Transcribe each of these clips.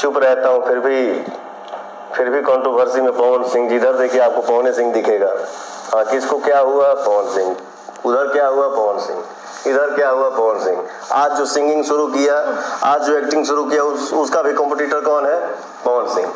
चुप रहता हूँ, फिर भी कंट्रोवर्सी में पवन सिंह जी। इधर देखिए आपको पवन सिंह दिखेगा। हाँ, किसको क्या हुआ? पवन सिंह। उधर क्या हुआ? पवन सिंह। इधर क्या हुआ? पवन सिंह। आज जो सिंगिंग शुरू किया, आज जो एक्टिंग शुरू किया, उसका भी कॉम्पिटिटर कौन है? पवन सिंह।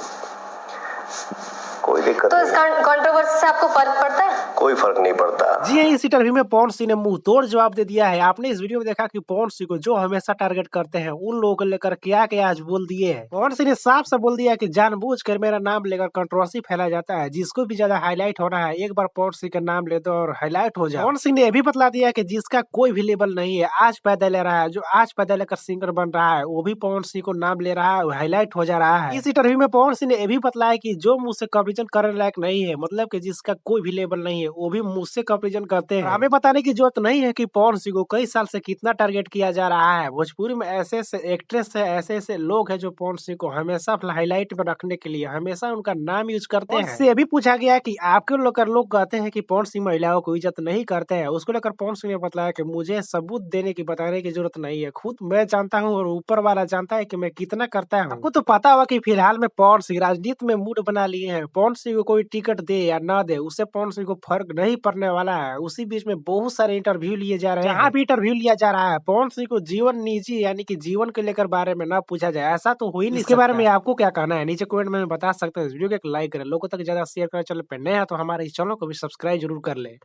कोई दिक्कत तो इस कंट्रोवर्सी से आपको फर्क पड़ता है? कोई फर्क नहीं पड़ता। जी हाँ, इस इंटरव्यू में पवन सिंह ने मुंह तोड़ जवाब दे दिया है। आपने इस वीडियो में देखा कि पवन सिंह को जो हमेशा टारगेट करते हैं, उन लोगों को लेकर क्या क्या आज बोल दिए हैं। पवन सिंह ने साफ साफ बोल दिया कि जानबूझकर मेरा नाम लेकर कंट्रोवर्सी फैला जाता है। जिसको भी ज्यादा हाईलाइट होना है, एक बार पवन सिंह का नाम ले दो और हाईलाइट हो जाए। पवन सिंह ने यह भी बतला दिया कि जिसका कोई भी लेवल नहीं है, आज पैदा ले रहा है, जो आज पैदा लेकर सिंगर बन रहा है, वो भी पवन सिंह को नाम ले रहा है, हाईलाइट हो जा रहा है। इस इंटरव्यू में पवन सिंह ने यह भी बतलाया कि जो मुझसे कंपेरिजन करने लायक नहीं है, मतलब कि जिसका कोई भी लेवल नहीं है, वो भी मुझसे कंपेरिजन करते हैं। हमें बताने की जरूरत नहीं है कि पवन सिंह को कई साल से कितना टारगेट किया जा रहा है। भोजपुरी में ऐसे ऐसे एक्ट्रेस है, ऐसे ऐसे लोग हैं जो पवन सिंह को हमेशा हाईलाइट में रखने के लिए हमेशा उनका नाम यूज करते हैं। इससे भी पूछा गया कि आपके लोग कहते हैं कि पवन सिंह महिलाओं को इज्जत नहीं करते हैं। उसको लेकर पवन सिंह ने बताया कि मुझे सबूत देने की बताने की जरूरत नहीं है, खुद मैं जानता हूँ और ऊपर वाला जानता है कि मैं कितना करता हूँ। आपको तो पता होगा कि फिलहाल में पवन सिंह राजनीति में मूड बना लिए हैं। पवन सिंह को कोई टिकट दे या ना दे, उससे पवन सिंह को फर्क नहीं पड़ने वाला है। उसी बीच में बहुत सारे इंटरव्यू लिए जा रहे हैं। जहाँ भी इंटरव्यू लिया जा रहा है, पवन सिंह को जीवन निजी यानी कि जीवन को लेकर बारे में ना पूछा जाए, ऐसा तो हो ही नहीं। इसके बारे में आपको क्या कहना है नीचे कमेंट में बता सकते हैं। इस वीडियो को एक लाइक करें, लोगों तक ज्यादा शेयर करें। चैनल पे नया है तो हमारे इस चैनल को भी सब्सक्राइब जरूर कर ले।